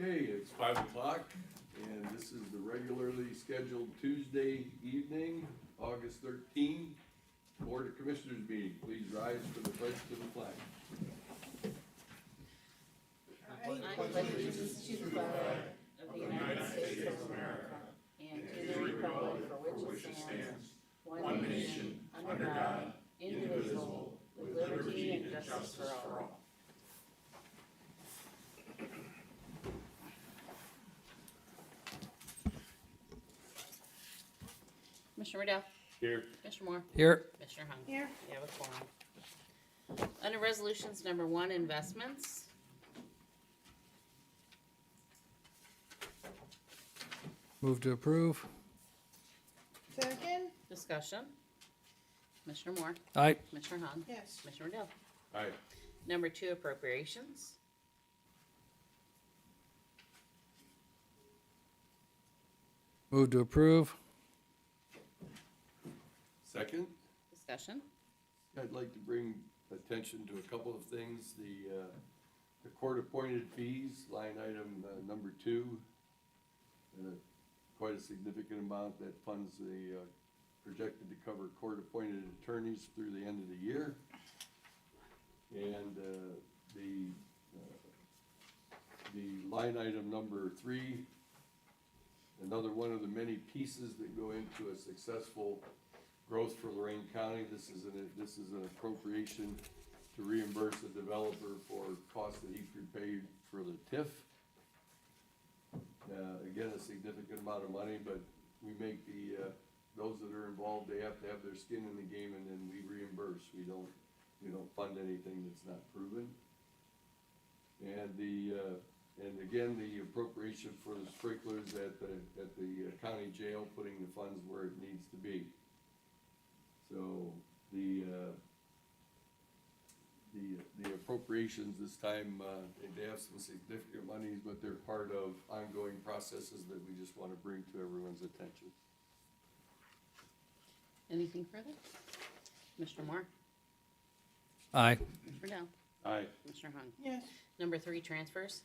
Okay, it's 5 o'clock, and this is the regularly scheduled Tuesday evening, August 13, Board of Commissioners meeting. Please rise for the pledge to the flag. I pledge allegiance to the flag of the United States of America and to the republic for which it stands, one nation, under God, indivisible, with liberty and justice for all. Commissioner Riddell. Here. Commissioner Moore. Here. Commissioner Hung. Here. You have a quorum. Under resolutions number 1, investments. Move to approve. Second? Discussion. Commissioner Moore. Aye. Commissioner Hung. Yes. Commissioner Riddell. Aye. Number 2, appropriations. Move to approve. Second, Discussion. I'd like to bring attention to a couple of things. The court-appointed fees, line item number 2, quite a significant amount that funds the, projected to cover court-appointed attorneys through the end of the year. And the line item number 3, another one of the many pieces that go into a successful growth for Lorain County. This is an appropriation to reimburse a developer for costs that he prepaid for the TIF. Again, a significant amount of money, but we make those that are involved, they have to have their skin in the game, and then we reimburse. We don't fund anything that's not proven. And again, the appropriation for the sprinklers at the county jail, putting the funds where it needs to be. So the appropriations this time, they have some significant monies, but they're part of ongoing processes that we just want to bring to everyone's attention. Anything further? Commissioner Moore. Aye. Commissioner Riddell. Aye. Commissioner Hung. Yes. Number 3, transfers.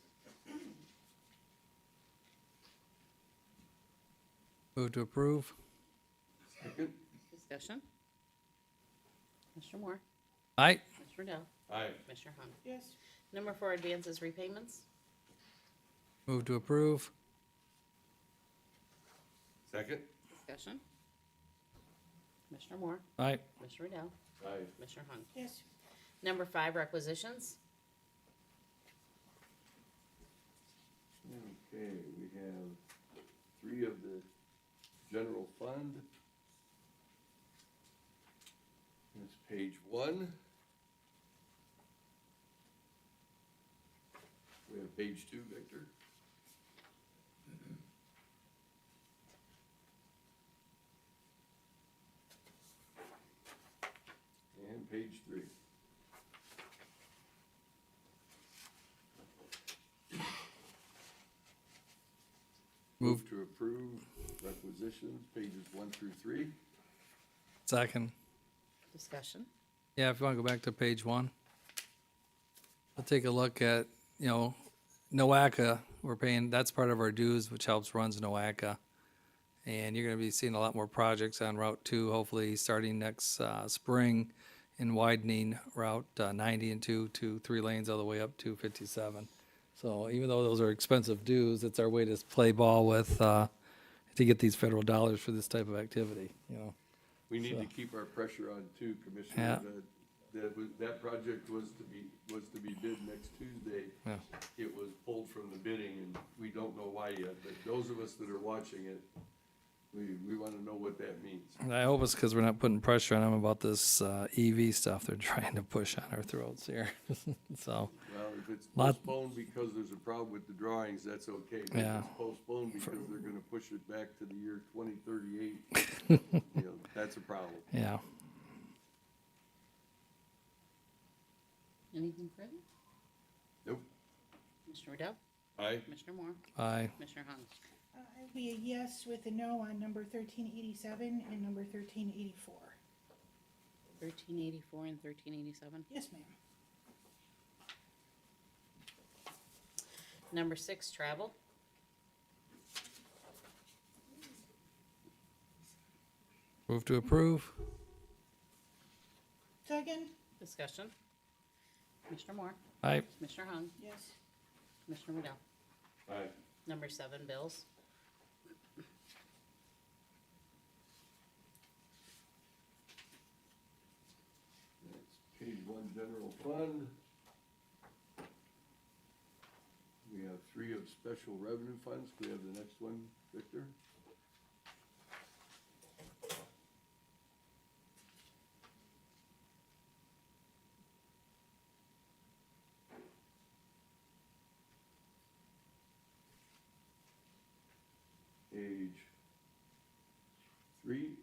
Move to approve. Second? Discussion. Commissioner Moore. Aye. Commissioner Riddell. Aye. Commissioner Hung. Yes. Number 4, advances, repayments. Move to approve. Second? Discussion. Commissioner Moore. Aye. Commissioner Riddell. Aye. Commissioner Hung. Yes. Number 5, requisitions. Okay, we have 3 of the general fund. That's page 1. We have page 2, Victor. And page 3. Move to approve requisitions, pages 1 through 3. Second. Discussion. Yeah, if you want to go back to page 1. We'll take a look at, NOACA. We're paying, that's part of our dues, which helps runs NOACA. And you're going to be seeing a lot more projects on Route 2, hopefully starting next spring, in widening Route 90 and 2 to 3 lanes all the way up to 57. So even though those are expensive dues, it's our way to play ball with, to get these federal dollars for this type of activity, We need So- to keep our pressure on too, Commissioner. Yeah. That project was to be bid next Tuesday. Yeah. It was pulled from the bidding, and we don't know why yet, but those of us that are watching it, we want to know what that means. And I hope it's because we're not putting pressure on them about this EV stuff they're trying to push on our throats here. So, Well, if it's Lot- postponed because there's a problem with the drawings, that's okay. But Yeah. if it's postponed because they're gonna push it back to the year 2038, that's a problem. yeah. Anything further? Nope. Commissioner Riddell. Aye. Commissioner Moore. Aye. Commissioner Hung. I'd be a yes with a no on number 1387 and number 1384. 1384 and 1387. Yes, ma'am. Number 6, travel. Move to approve. Second, Discussion. Commissioner Moore, Aye. Commissioner Hung, yes. Commissioner Riddell. Aye. Number 7, bills. That's page 1, general fund. We have 3 of special revenue funds. Do we have the next one, Victor? Page 3.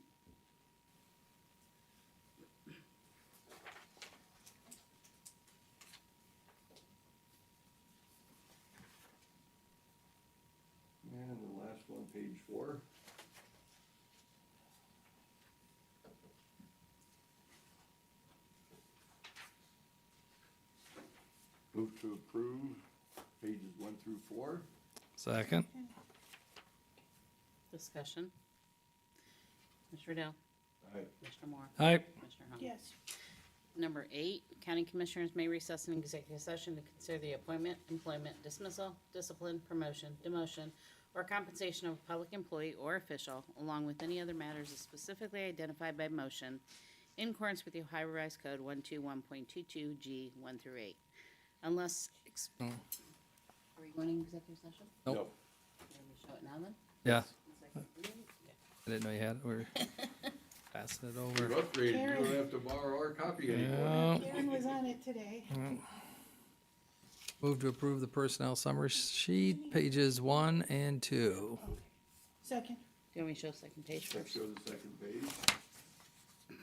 And the last one, page 4. Move to approve pages 1 through 4. Second. Discussion. Commissioner Riddell. Aye. Commissioner Moore, Aye. Commissioner Hung. Yes. Number 8, county commissioners may recess an executive session to consider the appointment, employment, dismissal, discipline, promotion, demotion, or compensation of a public employee or official, along with any other matters as specifically identified by motion, in accordance with the Ohio Revised Code 121.22 G 1 through 8. Unless, No. are we going to executive session? Nope. Can we show it now then? Yeah, Second reading? I didn't know you had it. We're passing it You're over. upgraded, you Karen. don't have to borrow our copy anymore. Yeah. Karen was on it today. Move to approve the personnel summary sheet, pages 1 and 2. Second, Do you want me to show second page Let's first? show the second page.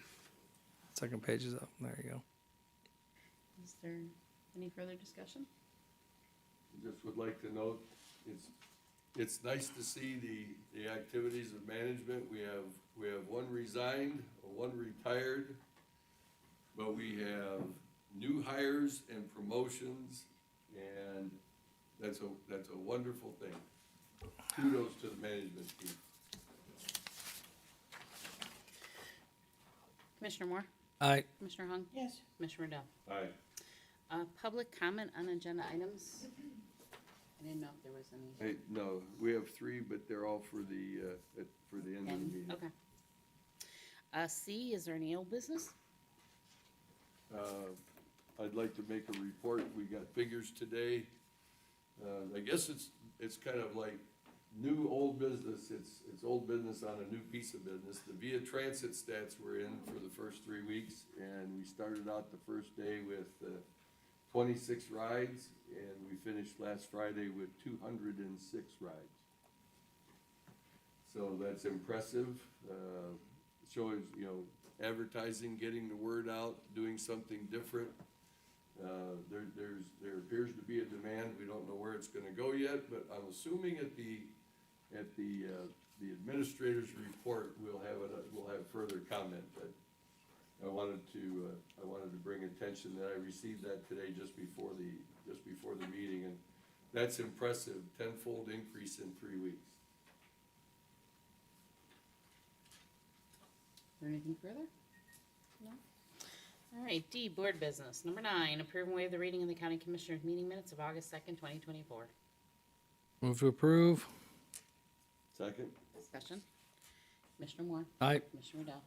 Second page is up. There you go. Is there any further discussion? Just would like to note, it's nice to see the activities of management. We have one resigned, one retired, but we have new hires and promotions, and that's a wonderful thing. Kudos to the management team. Commissioner Moore, Aye. Commissioner Hung, yes. Commissioner Riddell. Aye. Public comment on agenda items. I didn't know if there was any. Hey, no, we have 3, but they're all for the end of the And- meeting. Okay. C, is there any old business? I'd like to make a report. We got figures today. I guess it's kind of like new, old business. It's old business on a new piece of business. The Via Transit stats were in for the first 3 weeks, and we started out the first day with 26 rides, and we finished last Friday with 206 rides. So that's impressive. Shows, advertising, getting the word out, doing something different. There appears to be a demand. We don't know where it's gonna go yet, but I'm assuming at the administrator's report, we'll have further comment. But I wanted to bring attention that I received that today just before the meeting, and that's impressive, 10-fold increase in 3 weeks. Or anything further? No? All right, D, board business. Number 9, approve and waive the reading of the county commissioners meeting minutes of August 2nd, 2024. Move to approve. Second? Discussion. Commissioner Moore, Aye. Commissioner Riddell,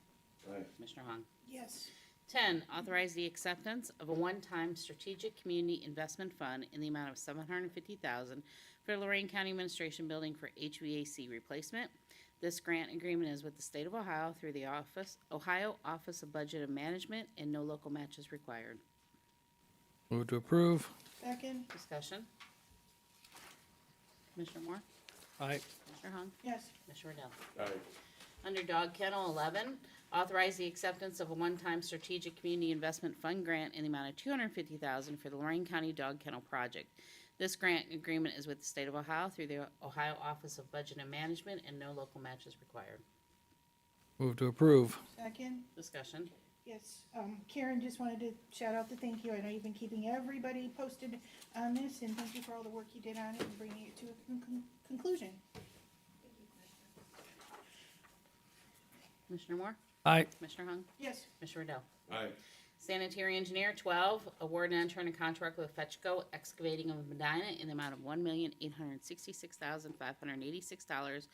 Aye. Commissioner Hung. Yes. 10, authorize the acceptance of a one-time strategic community investment fund in the amount of $750,000 for Lorain County Administration Building for HVAC replacement. This grant agreement is with the state of Ohio through the Ohio Office of Budget and Management, and no local match is required. Move to approve. Second, Discussion. Commissioner Moore, Aye. Commissioner Hung, yes. Commissioner Riddell. Aye. Under Dog Kennel 11, authorize the acceptance of a one-time strategic community investment fund grant in the amount of $250,000 for the Lorain County Dog Kennel Project. This grant agreement is with the state of Ohio through the Ohio Office of Budget and Management, and no local match is required. Move to approve. Second, Discussion. Yes, Karen, just wanted to shout out the thank you. I know you've been keeping everybody posted on this, and thank you for all the work you did on it and bringing it to a conclusion. Commissioner Moore? Aye. Commissioner Hung? Yes, Commissioner Riddell? Aye. Sanitary engineer, 12, award and enter in a contract with Fetchco Excavating of Medina in the amount of $1,866,586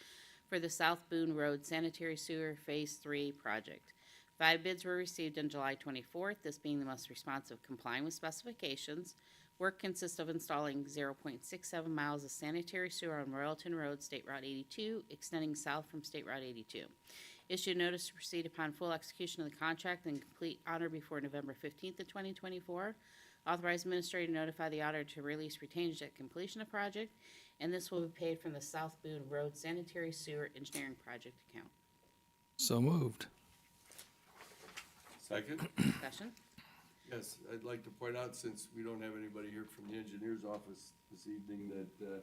for the South Boone Road Sanitary Sewer Phase 3 project. 5 bids were received on July 24th, this being the most responsive complying with specifications. Work consists of installing 0.67 miles of sanitary sewer on Royalton Road, State Route 82, extending south from State Route 82. Issue notice to proceed upon full execution of the contract and complete honor before November 15th of 2024. Authorize administrator to notify the auditor to release retainage at completion of project, and this will be paid from the South Boone Road Sanitary Sewer Engineering Project account. So moved. Second? Discussion? Yes, I'd like to point out, since we don't have anybody here from the engineer's office this evening, that the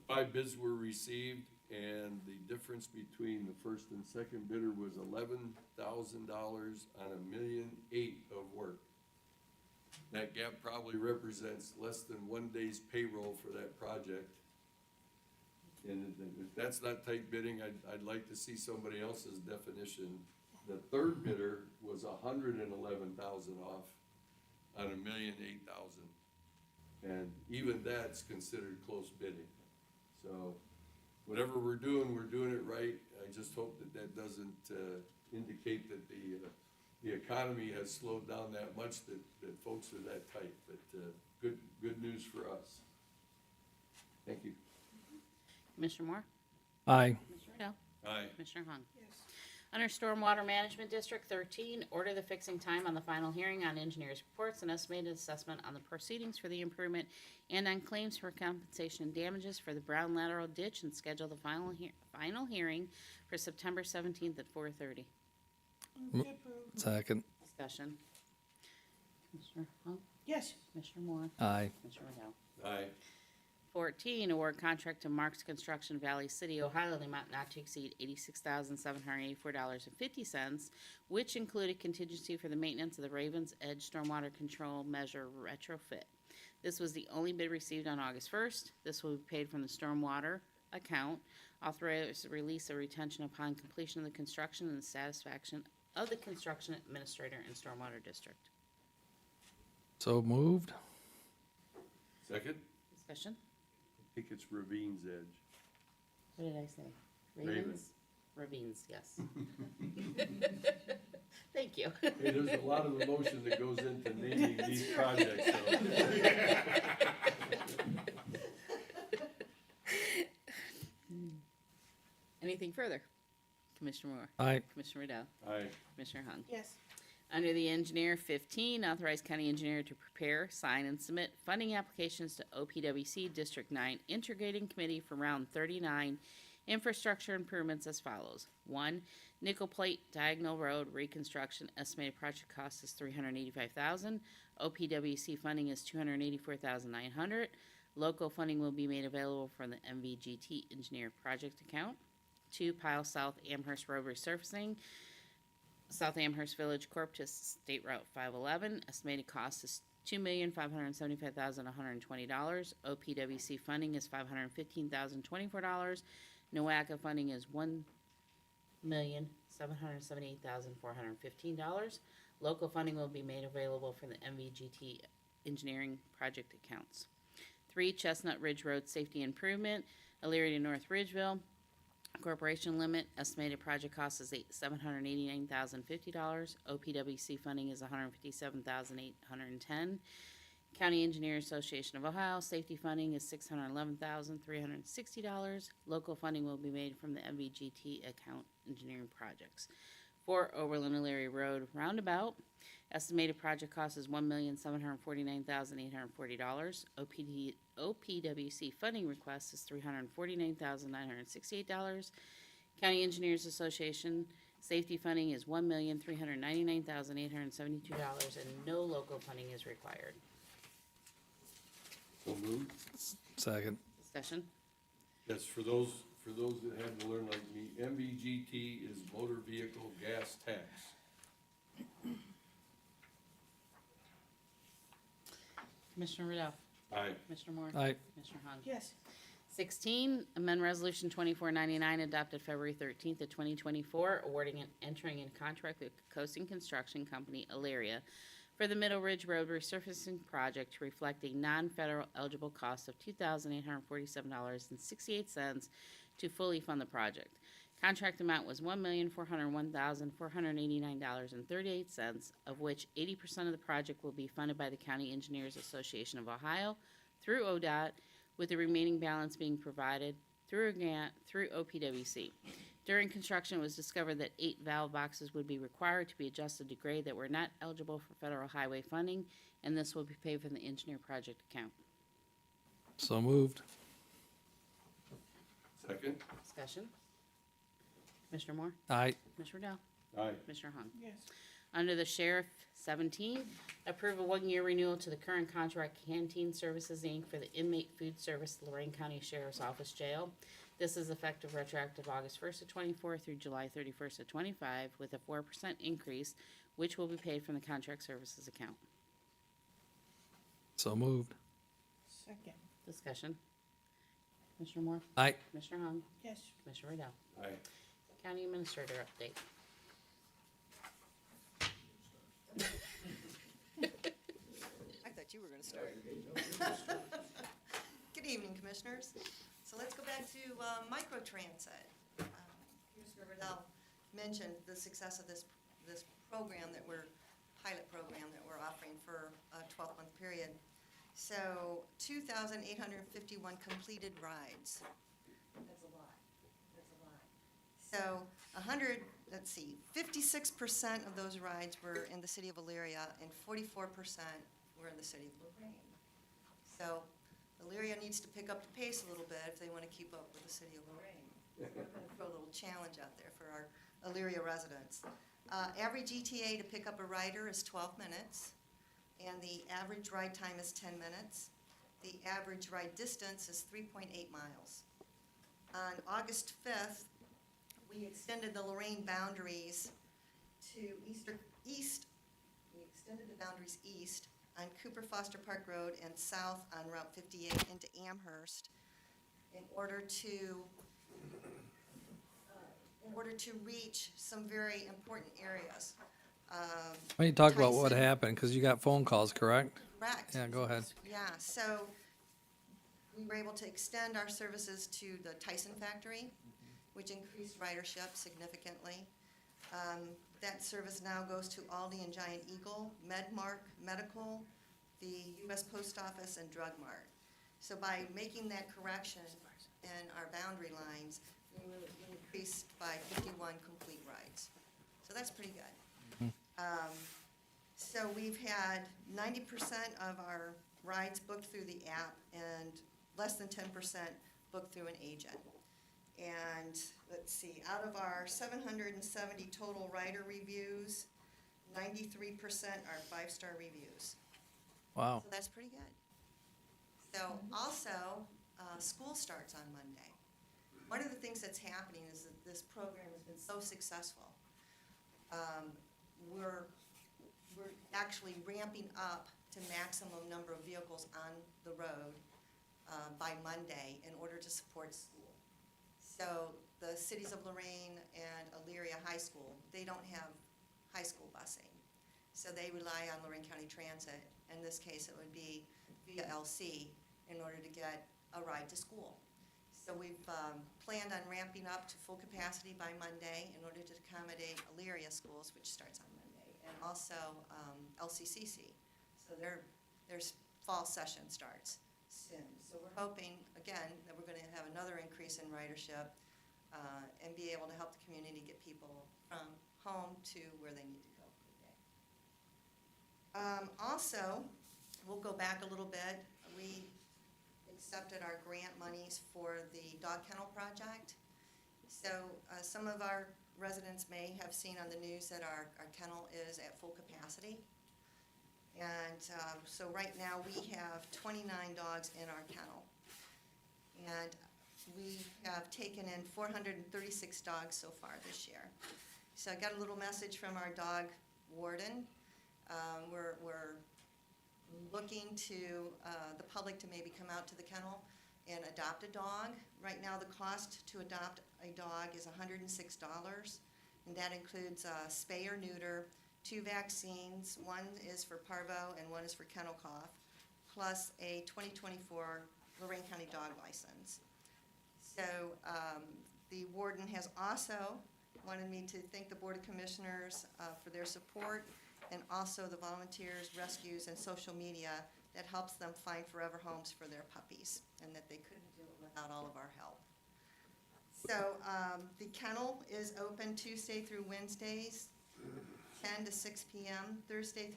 5 bids were received, and the difference between the first and second bidder was $11,000 on $1,008,000 of work. That gap probably represents less than 1 day's payroll for that project. And if that's not tight bidding, I'd like to see somebody else's definition. The third bidder was $111,000 off on $1,008,000. And even that's considered close bidding. So whatever we're doing it right. I just hope that that doesn't indicate that the economy has slowed down that much that folks are that tight. But good news for us. Thank you. Commissioner Moore? Aye. Commissioner Riddell? Aye. Commissioner Hung? yes, Under Stormwater Management District 13, order the fixing time on the final hearing on engineers' reports and estimated assessment on the proceedings for the improvement and on claims for compensation and damages for the Brown lateral ditch, and schedule the final hearing for September 17th at 4:30. move to approve. Second. Discussion. Commissioner Hung? Yes, Commissioner Moore? Aye. Commissioner Riddell? Aye. 14, award contract to Marks Construction Valley City, Ohio, in the amount not to exceed $86,784.50, which included contingency for the maintenance of the Ravens Edge Stormwater Control Measure retrofit. This was the only bid received on August 1st. This will be paid from the stormwater account. Authorize the release of retention upon completion of the construction and the satisfaction of the construction administrator and stormwater district. So moved. Second? Discussion? I think it's Ravine's Edge. What did I say? Raven. Ravines, yes. Thank you. Hey, there's a lot of emotion that goes into naming these projects, so. Anything further? Commissioner Moore? Aye. Commissioner Riddell? Aye. Commissioner Hung? yes, Under the engineer, 15, authorize county engineer to prepare, sign, and submit funding applications to OPWC District 9 Integrating Committee for Round 39 infrastructure improvements as follows. 1, Nickel Plate Diagonal Road reconstruction, estimated project cost is $385,000. OPWC funding is $284,900. Local funding will be made available from the MVGT engineer project account. 2, Pile South Amherst Road resurfacing, South Amherst Village Corp to State Route 511. Estimated cost is $2,575,120. OPWC funding is $515,024. NOACA funding is $1,778,415. Local funding will be made available from the MVGT engineering project accounts. 3, Chestnut Ridge Road safety improvement, Elyria to North Ridgeville. Corporation limit, estimated project cost is $789,050. OPWC funding is $157,810. County Engineer Association of Ohio, safety funding is $611,360. Local funding will be made from the MVGT account engineering projects. 4, Overland Elyria Road roundabout, estimated project cost is $1,749,840. OPWC funding request is $349,968. County Engineers Association safety funding is $1,399,872, and no local funding is required. So moved. Second. Discussion? Yes, for those that hadn't learned like me, MVGT is motor vehicle gas tax. Commissioner Riddell. Aye. Commissioner Moore. Aye. Commissioner Hung. Yes. 16, amend Resolution 2499 adopted February 13th of 2024, awarding and entering in contract with Coasting Construction Company, Elyria, for the Middle Ridge Road resurfacing project to reflect a non-federal eligible cost of $2,847.68 to fully fund the project. Contract amount was $1,401,489.38, of which 80% of the project will be funded by the County Engineers Association of Ohio through ODOT, with the remaining balance being provided through a grant through OPWC. During construction, it was discovered that 8 valve boxes would be required to be adjusted to grade that were not eligible for federal highway funding, and this will be paid from the engineer project account. So moved. Second? Discussion. Commissioner Moore. Aye. Commissioner Riddell. Aye. Commissioner Hung. Yes. Under the Sheriff, 17, approve a one-year renewal to the current contract Canteen Services, Inc. for the inmate food service Lorain County Sheriff's Office Jail. This is effective retroactive August 1st of 24 through July 31st of 25, with a 4% increase, which will be paid from the contract services account. So moved. Second. Discussion. Commissioner Moore. Aye. Commissioner Hung. Yes. Commissioner Riddell. Aye. County Administrator update. I thought you were going to start. Good evening, Commissioners. So let's go back to microtransit. Commissioner Riddell mentioned the success of this program that pilot program that we're offering for a 12-month period. So 2,851 completed rides. That's a lot. That's a lot. So 56% of those rides were in the city of Elyria and 44% were in the city of Lorain. So Elyria needs to pick up the pace a little bit if they want to keep up with the city of Lorain. We're going to throw a little challenge out there for our Elyria residents. Average ETA to pick up a rider is 12 minutes, and the average ride time is 10 minutes. The average ride distance is 3.8 miles. On August 5th, we extended the Lorain boundaries to east. We extended the boundaries east on Cooper Foster Park Road and south on Route 58 into Amherst in order to reach some very important areas. Why don't you talk about what Tyson. happened, because you got phone calls, correct? Correct. Yeah, go ahead. Yeah, so we were able to extend our services to the Tyson factory, which increased ridership significantly. That service now goes to Aldi and Giant Eagle, Medmark Medical, the U.S. Post Office, and Drug Mart. So by making that correction in our boundary lines, we increased by 51 complete rides. So that's pretty good. So we've had 90% of our rides booked through the app and less than 10% booked through an agent. And let's see, out of our 770 total rider reviews, 93% are 5-star reviews. Wow. So that's pretty good. So also, school starts on Monday. One of the things that's happening is that this program has been so successful. We're actually ramping up to maximum number of vehicles on the road by Monday in order to support school. So the cities of Lorain and Elyria High School, they don't have high school busing. So they rely on Lorain County Transit. In this case, it would be via LC in order to get a ride to school. So we've planned on ramping up to full capacity by Monday in order to accommodate Elyria schools, which starts on Monday, and also LCCC. So their fall session starts soon. So we're hoping, again, that we're going to have another increase in ridership and be able to help the community get people from home to where they need to go for the day. Also, we'll go back a little bit. We accepted our grant monies for the dog kennel project. So some of our residents may have seen on the news that our kennel is at full capacity. And so right now we have 29 dogs in our kennel. And we have taken in 436 dogs so far this year. So I got a little message from our dog warden. We're looking to, the public to maybe come out to the kennel and adopt a dog. Right now, the cost to adopt a dog is $106, and that includes spay or neuter, 2 vaccines, one is for parvo and one is for kennel cough, plus a 2024 Lorain County dog license. So the warden has also wanted me to thank the Board of Commissioners for their support, and also the volunteers, rescues, and social media that helps them find forever homes for their puppies, and that they couldn't do it without all of our help. So the kennel is open Tuesday through Wednesdays, 10 to 6 p.m., Thursday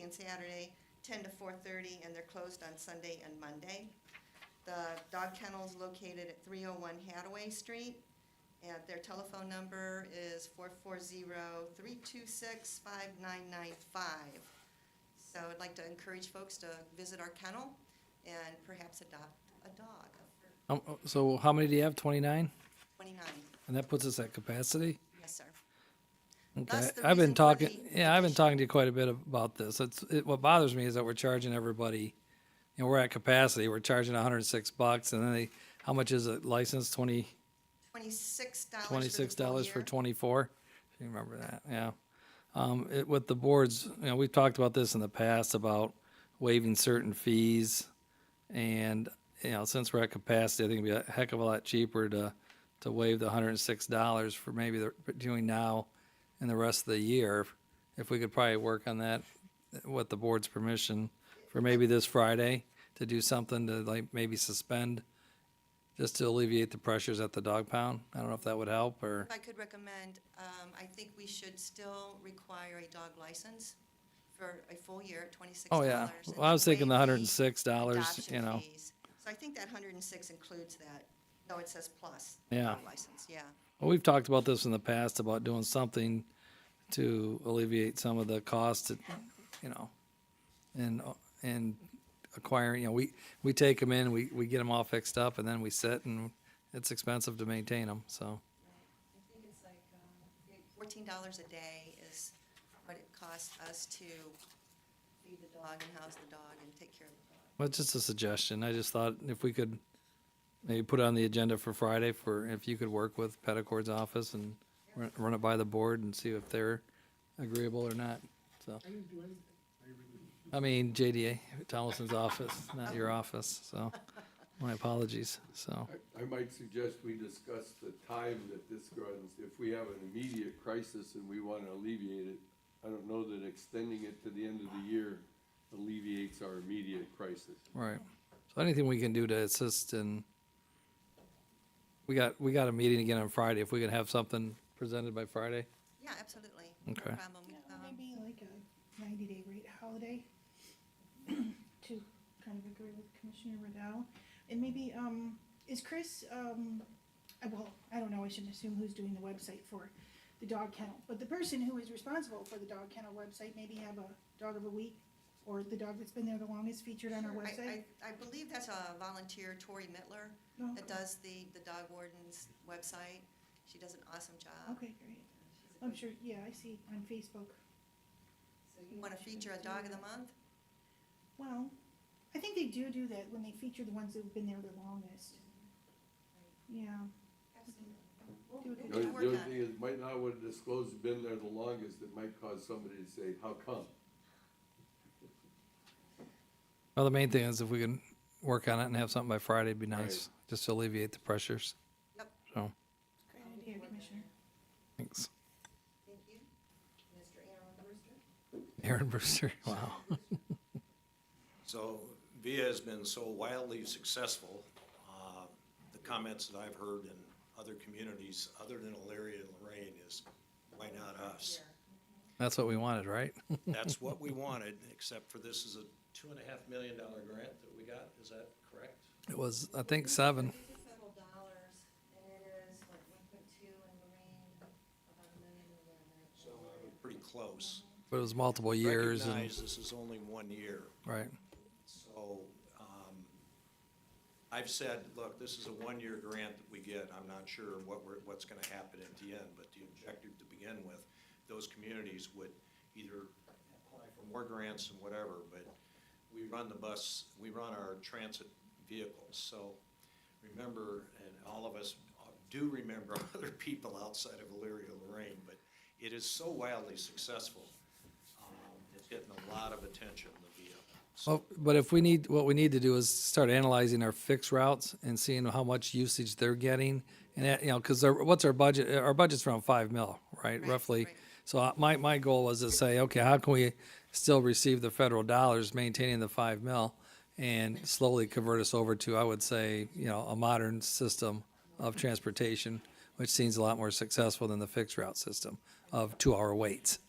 and Saturday, 10 to 4:30, and they're closed on Sunday and Monday. The dog kennel is located at 301 Hathaway Street, and their telephone number is 440-326-5995. So I'd like to encourage folks to visit our kennel and perhaps adopt a dog. So how many do you have? 29? 29, And that puts us at capacity? yes, sir. Okay. That's the I've been reason for talking, the yeah, I've been addition. talking to you quite a bit about this. What bothers me is that we're charging everybody, we're at capacity, we're charging $106, and then how much is it licensed? $26 $26 for for 24? If you remember that, yeah. With the boards, we've talked about this in the past about waiving certain fees. And, since we're at capacity, I think it'd be a heck of a lot cheaper to waive the $106 for maybe between now and the rest of the year. If we could probably work on that with the board's permission for maybe this Friday to do something to like maybe suspend just to alleviate the pressures at the dog pound. I don't know if that would help or, If I could recommend, I think we should still require a dog license for a full year at $26. oh yeah. and Well, I was then thinking the waive $106, adoption fees. So I think that 106 includes that. No, it says plus. Yeah. dog License, yeah. Well, we've talked about this in the past about doing something to alleviate some of the costs, and acquiring, we take them in, we get them all fixed up, and then we sit, and it's expensive to maintain them, so. I think it's like $14 a day is what it costs us to feed the dog and house the dog and take care of the dog. Well, it's just a suggestion. I just thought if we could maybe put it on the agenda for Friday if you could work with Petticord's office and run it by the board and see if they're agreeable or not, so. I mean, JDA, Thomason's office, not your office, so my apologies, so. I might suggest we discuss the time that this runs. If we have an immediate crisis and we want to alleviate it, I don't know that extending it to the end of the year alleviates our immediate crisis. Right. So anything we can do to assist in, we got a meeting again on Friday. If we can have something presented by Friday? Yeah, absolutely. Okay. No problem. Maybe like a 90-day rate holiday to kind of agree with Commissioner Riddell. And maybe, is Chris, well, I don't know, I shouldn't assume who's doing the website for the dog kennel, but the person who is responsible for the dog kennel website maybe have a dog of the week, or the dog that's been there the longest featured on our Sure. website? I believe that's a volunteer, Tori Mittler, Oh, that does the dog warden's website. She does an awesome job. okay, great. I'm sure, yeah, I see on Facebook. You want to feature a dog of the month? Well, I think they do that when they feature the ones that have been there the longest. Yeah. Do a good The job. only thing is, might not want to disclose who's been there the longest, it might cause somebody to say, how come? Well, the main thing is if we can work on it and have something by Friday, it'd be nice, Right. just to alleviate the pressures. Yep. So, Great idea, Commissioner. thanks. Thank you. Mr. Aaron Brewster? Aaron Brewster, wow. So VIA has been so wildly successful. The comments that I've heard in other communities, other than Elyria and Lorain, is why not us? That's what we wanted, right? That's what we wanted, except for this is a $2.5 million grant that we got. Is that correct? It was, I think, 7. These are federal dollars, and it is, what, 1.2 in Lorain, about $1 million in Lorain. So pretty close. But it was multiple years and, Recognize this is only 1 year. right. So, I've said, look, this is a 1-year grant that we get. I'm not sure what's gonna happen at the end, but the objective to begin with, those communities would either apply for for more grants and whatever, but we run the bus, we run our transit vehicles. So remember, and all of us do remember other people outside of Elyria, Lorain, but it is so wildly successful. It's getting a lot of attention, the VIA. So Well, but what we need to do is start analyzing our fixed routes and seeing how much usage they're getting. And that, cause what's our budget? Our budget's around 5 mil, right, Right, roughly. right. So my goal was to say, okay, how can we still receive the federal dollars, maintaining the 5 mil, and slowly convert us over to, I would say, a modern system of transportation, which seems a lot more successful than the fixed route system of 2-hour waits,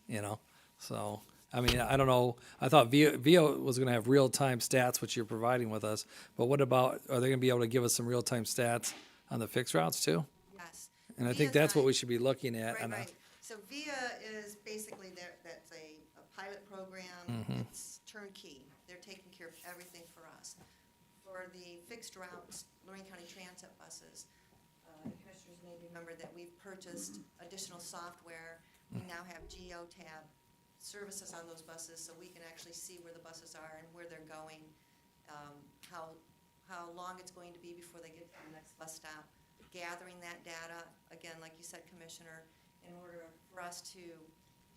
So, I mean, I don't know, I thought VIA was gonna have real-time stats, which you're providing with us, but what about, are they gonna be able to give us some real-time stats on the fixed routes too? Yes. And I think VIA's that's what not- we should be looking at. Right, on a- right. So VIA is basically that's a pilot program. Mm-hmm. It's turnkey. They're taking care of everything for us. For the fixed routes, Lorain County Transit buses, the commissioners may remember that we've purchased additional software. We now have geotab services on those buses, so we can actually see where the buses are and where they're going, how long it's going to be before they get to the next bus stop. Gathering that data, again, like you said, Commissioner, in order for us to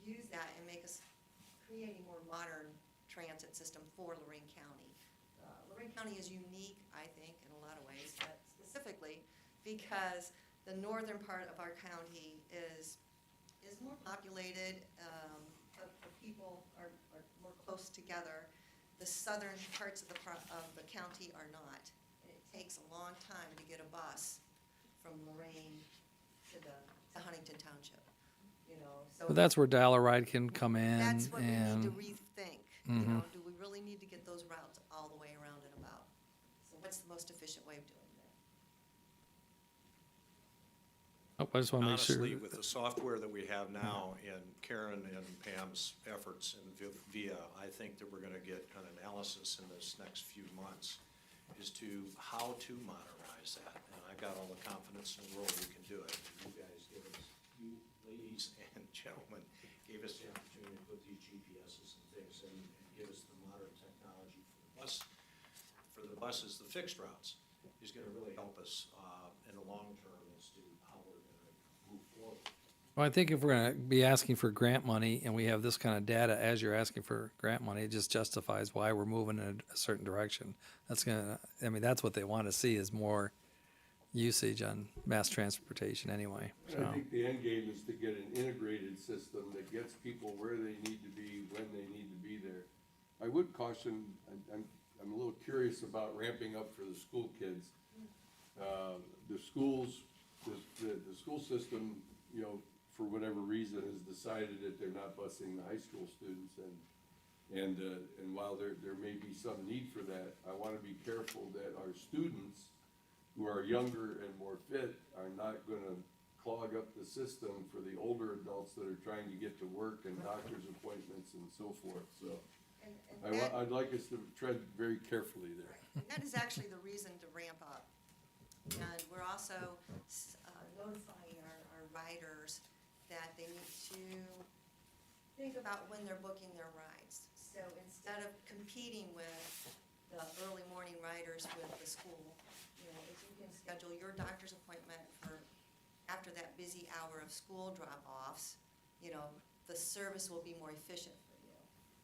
use that and make us create a more modern transit system for Lorain County. Lorain County is unique, I think, in a lot of ways, but specifically because the northern part of our county is more populated, the people are more close together. The southern parts of the county are not. And it takes a long time to get a bus from Lorain to Huntington Township, so. But that's where Dial-A-Ride can come in That's what we need to and, rethink, do we really need to get those routes all the way around and about? So what's the most efficient way of doing that? I just wanna make sure. honestly, with the software that we have now and Karen and Pam's efforts in VIA, I think that we're gonna get an analysis in this next few months as to how to modernize that. And I've got all the confidence in the world we can do it. You guys give us, you ladies and gentlemen, gave us the opportunity to put these GPSs and things in and give us the modern technology for the buses, the fixed routes, is gonna really help us, in the long term as to how we're gonna move forward. Well, I think if we're gonna be asking for grant money and we have this kind of data as you're asking for grant money, it just justifies why we're moving in a certain direction. That's what they wanna see is more usage on mass transportation anyway, And I so. think the end game is to get an integrated system that gets people where they need to be, when they need to be there. I would caution, I'm a little curious about ramping up for the school kids. The schools, the school system, for whatever reason, has decided that they're not busing the high school students, and while there may be some need for that, I wanna be careful that our students who are younger and more fit are not gonna clog up the system for the older adults that are trying to get to work and doctor's appointments and so forth, so. And that, I'd like us to tread very carefully there. and that is actually the reason to ramp up. And we're also notifying our riders that they need to think about when they're booking their rides. So instead of competing with the early morning riders with the school, if you can schedule your doctor's appointment for after that busy hour of school drop-offs, the service will be more efficient for you.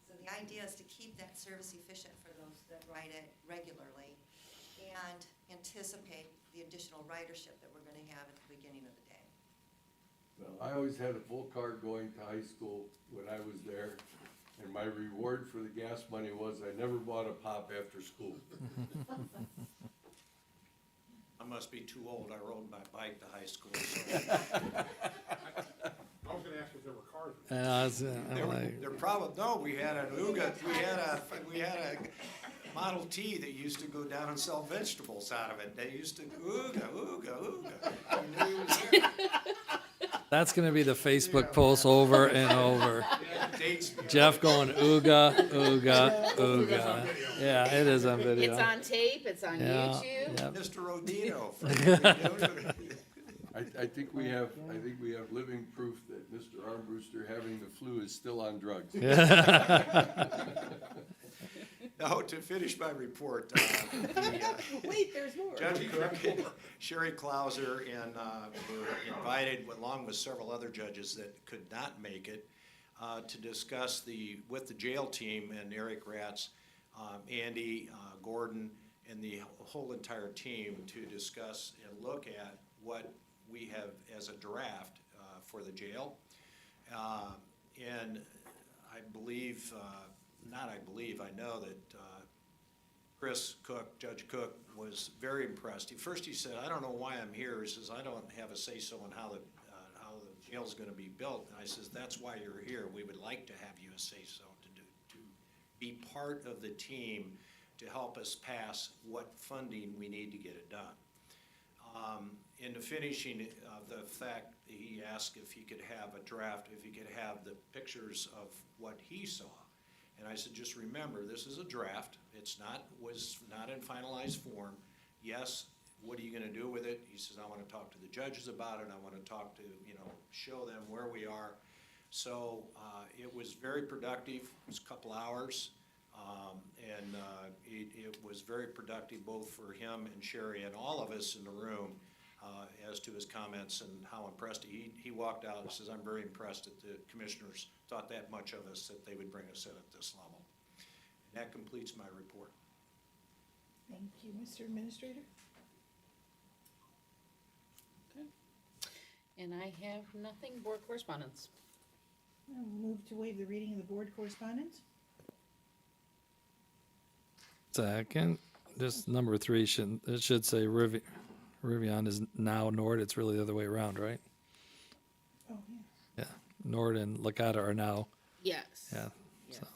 So the idea is to keep that service efficient for those that ride it regularly and anticipate the additional ridership that we're gonna have at the beginning of the day. Well, I always had a full car going to high school when I was there, and my reward for the gas money was I never bought a pop after school. I must be too old. I rode my bike to high school. I was gonna ask if there were cars. And I was, I'm like, They're probably, no, we had an Uga, we had a Model T that used to go down and sell vegetables out of it. They used to, Uga. You knew he was there. that's gonna be the Facebook post over and over. Dates- Jeff going, ooga, ooga, ooga. Yeah, it is on video. It's on tape, it's on Yeah, YouTube. yeah. Mr. Rodino. I think we have living proof that Mr. Armbruster having the flu is still on drugs. Now, to finish my report, Wait, there's more. Judge Cook, Sherry Clauser, and were invited, along with several other judges that could not make it, to discuss with the jail team and Eric Ratz, Andy, Gordon, and the whole entire team to discuss and look at what we have as a draft for the jail. And I believe, I know that Chris Cook, Judge Cook, was very impressed. First he said, I don't know why I'm here. He says, I don't have a say-so in how the jail's gonna be built. And I says, that's why you're here. We would like to have you a say-so, to be part of the team to help us pass what funding we need to get it done. In the finishing of the fact, he asked if he could have a draft, if he could have the pictures of what he saw. And I said, just remember, this is a draft. Was not in finalized form. Yes, what are you gonna do with it? He says, I wanna talk to the judges about it. I wanna talk to, show them where we are. So, it was very productive. It was a couple hours. And it was very productive both for him and Sherry and all of us in the room as to his comments and how impressed he walked out and says, I'm very impressed that the commissioners thought that much of us that they would bring us in at this level. And that completes my report. Thank you, Mr. Administrator. And I have nothing, board correspondence. I'll move to waive the reading of the board correspondence. Second, just number 3 should say Rivian is now Nord. It's really the other way around, right? Oh, yeah. Yeah, Nord and Licata are now. Yes. Yeah. Yes. So,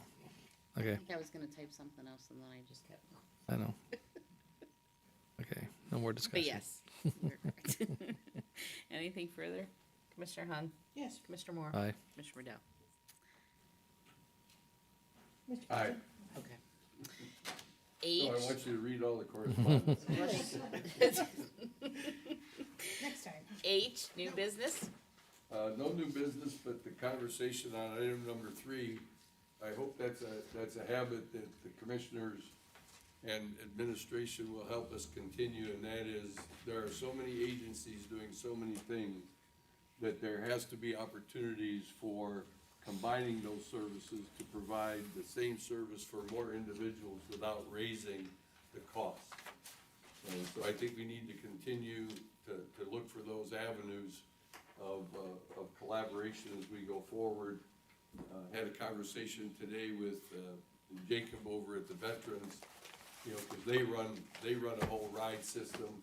I okay, think I was gonna type something else and then I just kept. I know. Okay, no more discussion. But yes, you're correct. Anything further? Commissioner Hahn, Yes, Commissioner Moore? Aye. Commissioner Riddell? Mr. Aye. President. Okay. So I H. want you to read all the correspondence. Next time. H, new business. No new business, but the conversation on item number 3, I hope that's a habit that the commissioners and administration will help us continue, and that is, there are so many agencies doing so many things that there has to be opportunities for combining those services to provide the same service for more individuals without raising the cost. So I think we need to continue to look for those avenues of collaboration as we go forward. Had a conversation today with Jacob over at the Veterans, because they run a whole ride system,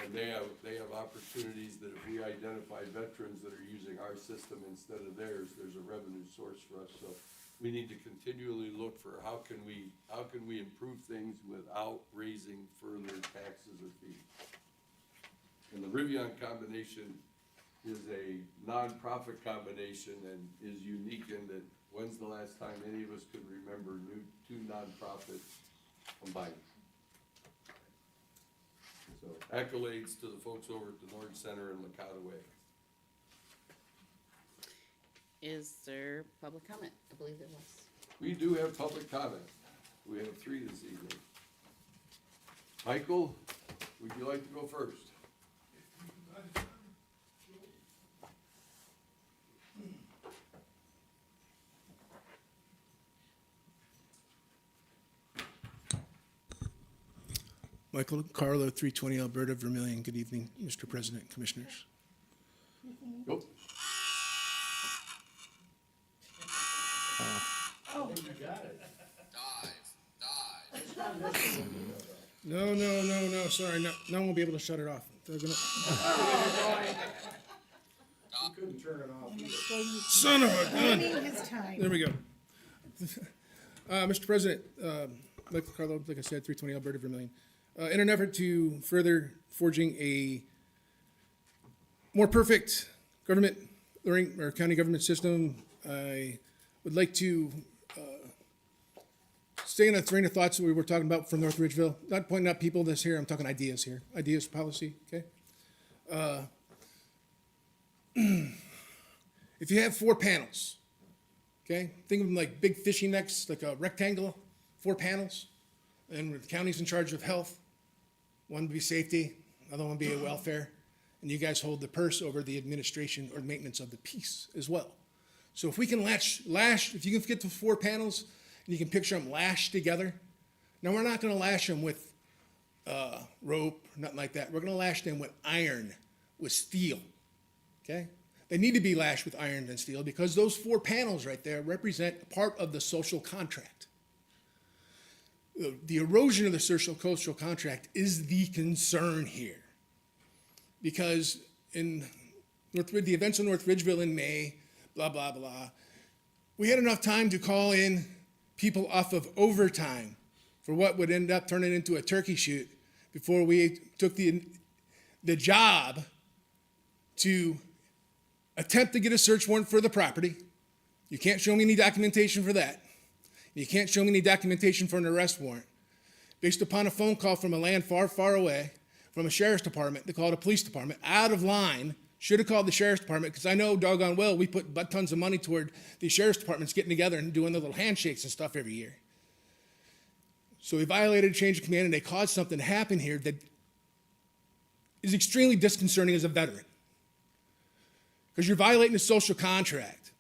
and they have opportunities that if we identify veterans that are using our system instead of theirs, there's a revenue source for us. So we need to continually look for how can we improve things without raising further taxes or fees. And the Rivian combination is a nonprofit combination and is unique in that when's the last time any of us could remember two nonprofits combined? So accolades to the folks over at the Nord Center and Licata Way. Is there public comment? I believe there was. We do have public comment. We have 3 this evening. Michael, would you like to go first? Michael Carlo, 320 Alberta, Vermilion. Good evening, Mr. President, Commissioners. Nope. No, sorry, now I won't be able to shut it off. They're gonna- You couldn't turn it off. Son of a gun! Timing his time. There we go. Mr. President, Michael Carlo, like I said, 320 Alberta, Vermilion. In an effort to further forging a more perfect government, or county government system, I would like to stay in a train of thoughts that we were talking about from North Ridgeville. Not pointing out people this here, I'm talking ideas here. Ideas, policy, okay? if you have 4 panels, okay, think of them like big fishing nets, like a rectangle, 4 panels, and the county's in charge of health, one would be safety, another one would be welfare, and you guys hold the purse over the administration or maintenance of the peace as well. So if we can lash, if you can get to 4 panels, and you can picture them lashed together, now we're not gonna lash them with rope, nothing like that. We're gonna lash them with iron, with steel, okay? They need to be lashed with iron and steel because those 4 panels right there represent part of the social contract. The erosion of the social contract is the concern here. Because in the events in North Ridgeville in May, blah, blah, blah, we had enough time to call in people off of overtime for what would end up turning into a turkey shoot before we took the job to attempt to get a search warrant for the property. You can't show me any documentation for that. You can't show me any documentation for an arrest warrant. Based upon a phone call from a land far, far away, from a sheriff's department, they called a police department, out of line, should have called the sheriff's department, because I know doggone well we put butt tons of money toward the sheriff's departments getting together and doing the little handshakes and stuff every year. So they violated a change of command and they caused something to happen here that is extremely disconcerting as a veteran. Because you're violating the social contract.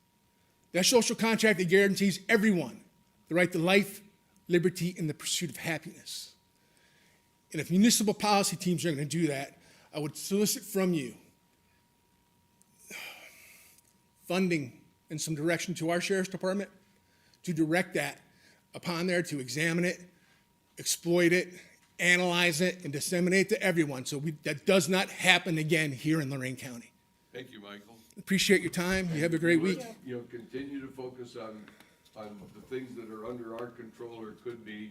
That social contract that guarantees everyone the right to life, liberty, and the pursuit of happiness. And if municipal policy teams are going to do that, I would solicit from you funding and some direction to our sheriff's department to direct that upon there, to examine it, exploit it, analyze it, and disseminate to everyone so that does not happen again here in Lorain County. Thank you, Michael. Appreciate your time. You have a great week. You know, continue to focus on the things that are under our control or could be.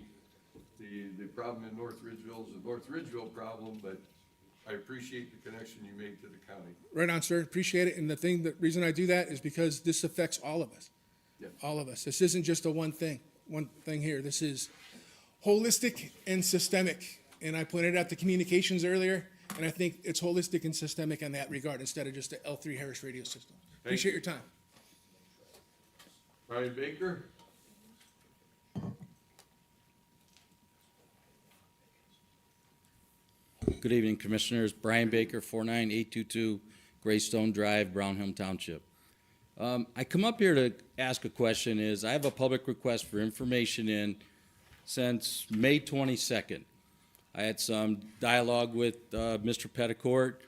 The problem in North Ridgeville is a North Ridgeville problem, but I appreciate the connection you made to the county. Right on, sir. Appreciate it. And the reason I do that is because this affects all of us. Yeah. All of us. This isn't just a one thing here. This is holistic and systemic. And I pointed out the communications earlier, and I think it's holistic and systemic in that regard instead of just the L3 Harris radio system. Appreciate your time. Brian Baker? Good evening, Commissioners. Brian Baker, 49822 Greystone Drive, Brownhill Township. I come up here to ask a question is, I have a public request for information in since May 22nd. I had some dialogue with Mr. Petticourt.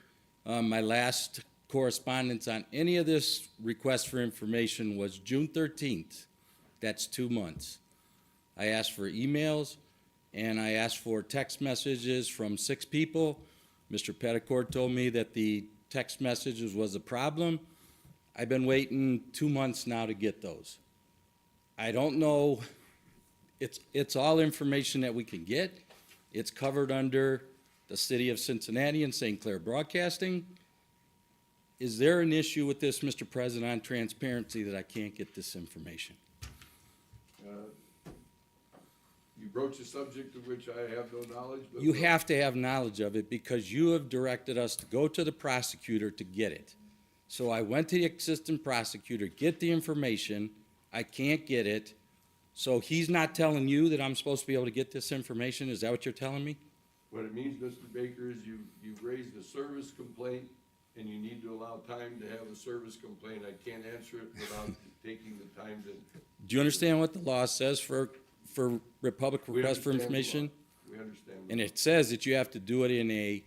My last correspondence on any of this request for information was June 13th. That's 2 months. I asked for emails, and I asked for text messages from 6 people. Mr. Petticourt told me that the text messages was a problem. I've been waiting 2 months now to get those. I don't know, it's all information that we can get. It's covered under the City of Cincinnati and St. Clair Broadcasting. Is there an issue with this, Mr. President, on transparency that I can't get this information? You broach a subject of which I have no knowledge, but. You have to have knowledge of it because you have directed us to go to the prosecutor to get it. So I went to the assistant prosecutor, get the information. I can't get it. So he's not telling you that I'm supposed to be able to get this information? Is that what you're telling me? What it means, Mr. Baker, is you've raised a service complaint, and you need to allow time to have a service complaint. I can't answer it without taking the time to. Do you understand what the law says for public We request for understand the law. information? We understand. the And law. it says that you have to do it in a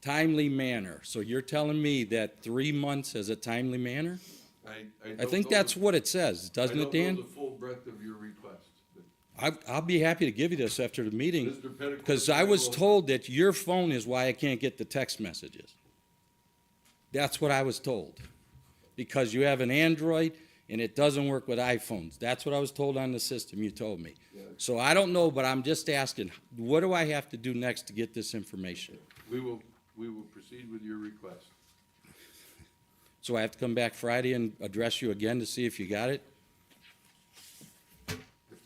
timely manner. So you're telling me that 3 months is a timely manner? I I don't think know that's the- what it says, doesn't it, I Dan? don't know the full breadth of your request, but I'll be happy to give you this after the meeting, Mr. Petticourt. because I was told that your phone is why I can't get the text messages. That's what I was told. Because you have an Android and it doesn't work with iPhones. That's what I was told on the system, you told me. Yeah. So I don't know, but I'm just asking, what do I have to do next to get this information? We will proceed with your request. So I have to come back Friday and address you again to see if you got it? The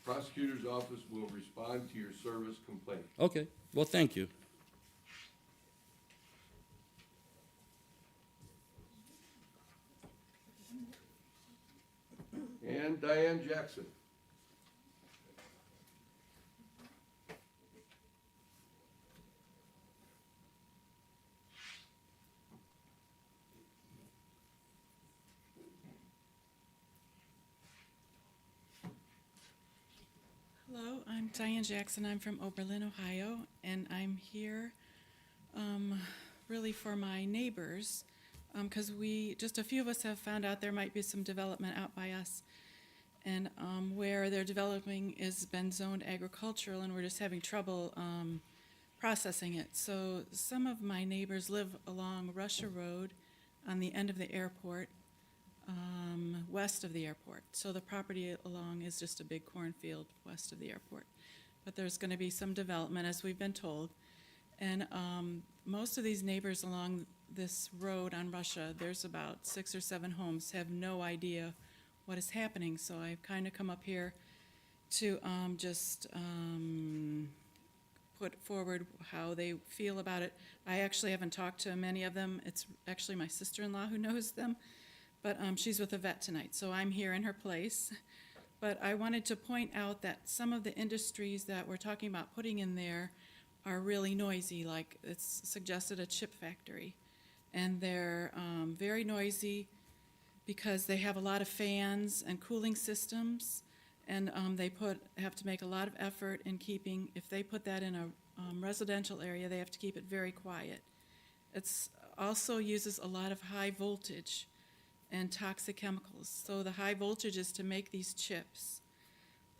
prosecutor's office will respond to your service complaint. Okay, well, thank you. Diane Jackson. Hello, I'm Diane Jackson. I'm from Oberlin, Ohio, and I'm here really for my neighbors because just a few of us have found out there might be some development out by us. And where they're developing is been zoned agricultural, and we're just having trouble processing it. So some of my neighbors live along Russia Road on the end of the airport, west of the airport. So the property along is just a big cornfield west of the airport. But there's going to be some development, as we've been told. And most of these neighbors along this road on Russia, there's about 6 or 7 homes, have no idea what is happening. So I've kind of come up here to just put forward how they feel about it. I actually haven't talked to many of them. It's actually my sister-in-law who knows them. But she's with a vet tonight, so I'm here in her place. But I wanted to point out that some of the industries that we're talking about putting in there are really noisy, like it's suggested a chip factory. And they're very noisy because they have a lot of fans and cooling systems, and they have to make a lot of effort in keeping, if they put that in a residential area, they have to keep it very quiet. It's also uses a lot of high voltage and toxic chemicals. So the high voltage is to make these chips.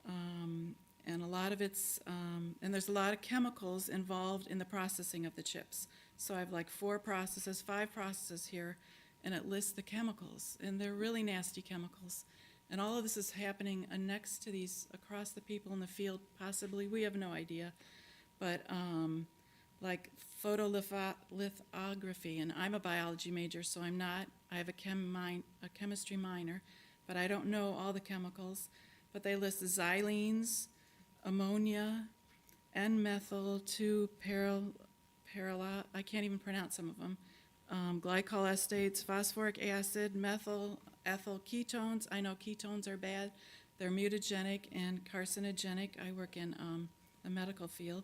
And a lot of and there's a lot of chemicals involved in the processing of the chips. So I have like 5 processes here, and it lists the chemicals, and they're really nasty chemicals. And all of this is happening next to these, across the people in the field, possibly, we have no idea. But like photolithography, and I'm a biology major, so I have a chemistry minor, but I don't know all the chemicals. But they list xylenes, ammonia, N-methyl, 2-perola, I can't even pronounce some of them, glycol estates, phosphoric acid, methyl, ethyl ketones. I know ketones are bad. They're mutagenic and carcinogenic. I work in the medical field.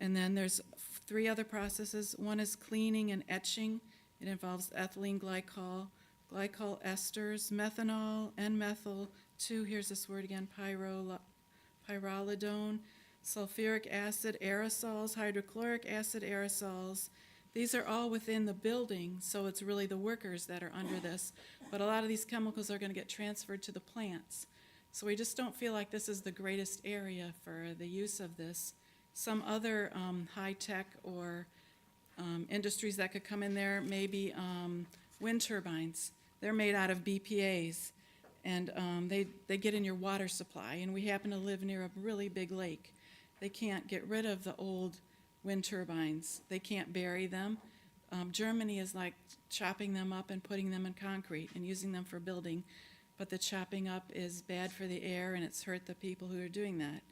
And then there's 3 other processes. One is cleaning and etching. It involves ethylene glycol, glycol esters, methanol, N-methyl, 2, here's this word again, pyrrolidone, sulfuric acid aerosols, hydrochloric acid aerosols. These are all within the building, so it's really the workers that are under this. But a lot of these chemicals are going to get transferred to the plants. So we just don't feel like this is the greatest area for the use of this. Some other high-tech or industries that could come in there, maybe wind turbines. They're made out of BPAs, and they get in your water supply, and we happen to live near a really big lake. They can't get rid of the old wind turbines. They can't bury them. Germany is like chopping them up and putting them in concrete and using them for building, but the chopping up is bad for the air, and it's hurt the people who are doing that.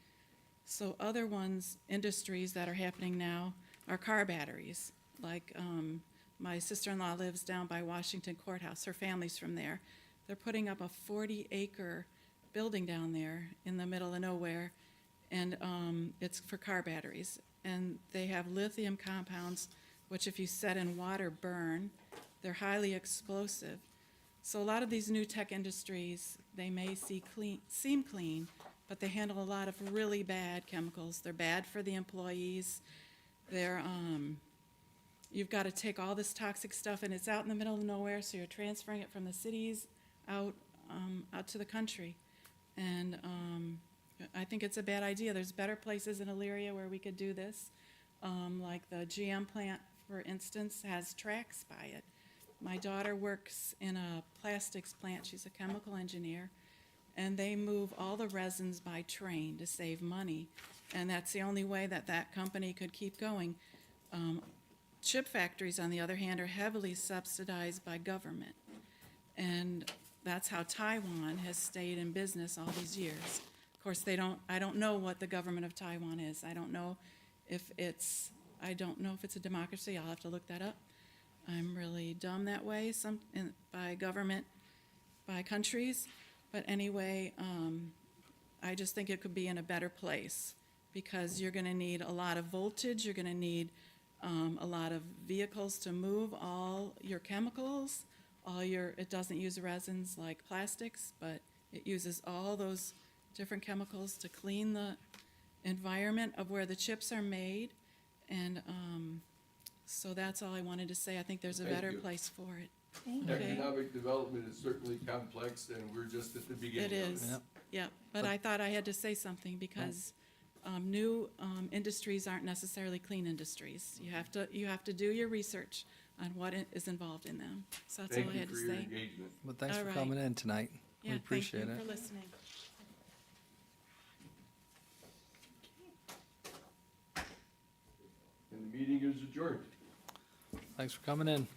So other industries that are happening now are car batteries. Like my sister-in-law lives down by Washington Courthouse. Her family's from there. They're putting up a 40-acre building down there in the middle of nowhere, and it's for car batteries. And they have lithium compounds, which if you set in water burn. They're highly explosive. So a lot of these new tech industries, they may seem clean, but they handle a lot of really bad chemicals. They're bad for the employees. You've got to take all this toxic stuff, and it's out in the middle of nowhere, so you're transferring it from the cities out to the country. And I think it's a bad idea. There's better places in Elyria where we could do this. Like the GM plant, for instance, has tracks by it. My daughter works in a plastics plant. She's a chemical engineer. And they move all the resins by train to save money. And that's the only way that that company could keep going. Chip factories, on the other hand, are heavily subsidized by government. And that's how Taiwan has stayed in business all these years. Of course, I don't know what the government of Taiwan is. I don't know if it's a democracy. I'll have to look that up. I'm really dumb that way, by government, by countries. But anyway, I just think it could be in a better place, because you're gonna need a lot of voltage, you're gonna need a lot of vehicles to move all your chemicals, it doesn't use resins like plastics, but it uses all those different chemicals to clean the environment of where the chips are made. And so that's all I wanted to say. I think there's a Thank better you. place for it. Thank you. Okay. Economic development is certainly complex, and we're just at the beginning It of it. is, Yep. yeah, but I thought I had to say something, because new industries aren't necessarily clean industries. You have to do your research on what is involved in them. So that's all Thank I you had to for your say. engagement. But thanks All for right. coming in tonight. We Yeah, appreciate thank it. you for listening. And the meeting is adjourned. Thanks for coming in.